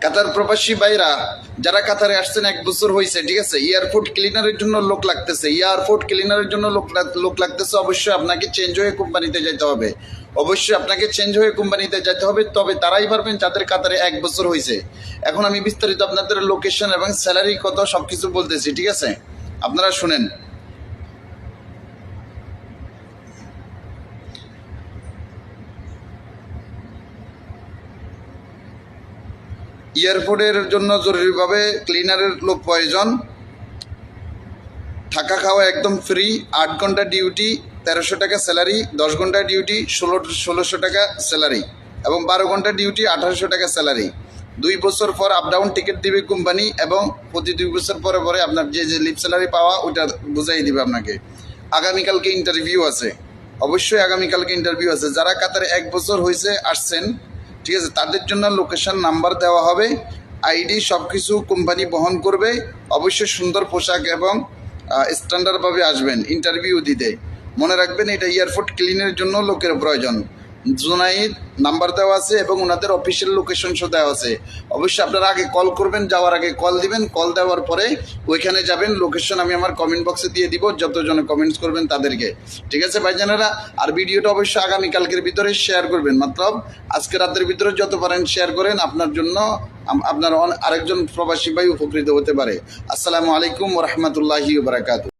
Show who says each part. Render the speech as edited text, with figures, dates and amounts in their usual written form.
Speaker 1: কাতার প্রবাসী ভাইরা যারা কাতারে আসছেন 1 বছর হয়েছে, ঠিক আছে, এয়ারপোর্ট ক্লিনারের জন্য লোক লাগতেছে, এয়ারপোর্ট ক্লিনারের জন্য লোক লাগতেছে। অবশ্যই আপনাকে চেঞ্জ হয়ে কোম্পানিতে যেতে হবে, অবশ্যই আপনাকে চেঞ্জ হয়ে কোম্পানিতে যেতে হবে। তবে তারাই পারবেন যাদের কাতারে 1 বছর হয়েছে। এখন আমি বিস্তারিত আপনাদের লোকেশন এবং স্যালারি কত সবকিছু বলতেছি, ঠিক আছে, আপনারা শুনেন। এয়ারপোর্টের জন্য জরুরিভাবে ক্লিনারের লোক প্রয়োজন। থাকা খাওয়া একদম ফ্রি। 8 ঘন্টা ডিউটি, 1300 টাকা স্যালারি। 10 ঘন্টা ডিউটি, 1600 টাকা স্যালারি। এবং 12 ঘন্টা ডিউটি, 1800 টাকা স্যালারি। 2 বছর পর আপ ডাউন টিকিট দিবে কোম্পানি, এবং প্রতি 2 বছর পরে পরে আপনার যে লিভ স্যালারি পাওয়া ওইটা বুঝাই দিবে আপনাকে। আগামীকালকে ইন্টারভিউ আছে, অবশ্যই আগামীকালকে ইন্টারভিউ আছে। যারা কাতারে 1 বছর হয়েছে আসছেন, ঠিক আছে, তাদের জন্য লোকেশন নাম্বার দেওয়া হবে, আইডি সব কিছু কোম্পানি বহন করবে। অবশ্যই সুন্দর পোশাক এবং স্ট্যান্ডার্ডভাবে আসবেন ইন্টারভিউ দিতে। মনে রাখবেন এটা এয়ারপোর্ট ক্লিনের জন্য লোকের প্রয়োজন। জুনাইদ নাম্বার দেওয়া আছে এবং ওনাদের অফিসিয়াল লোকেশন শো দেওয়া আছে। অবশ্যই আপনারা আগে কল করবেন, যাওয়ার আগে কল দিবেন। কল দেওয়ার পরে ওইখানে যাবেন, লোকেশন আমি আমার কমেন্ট বক্সে দিয়ে দিব, যতজনে কমেন্টস করবেন তাদেরকে, ঠিক আছে ভাইজানেরা। আর ভিডিওটা অবশ্যই আগামীকালকের ভিতরে শেয়ার করবেন, মতলব আজকে রাতের ভিতরে যত পারেন শেয়ার করেন, আপনার জন্য আপনার আরেকজন প্রবাসী ভাই উপকৃত হতে পারে। আসসালামু আলাইকুম ওয়া রাহমাতুল্লাহি ওয়া বারাকাতুহু।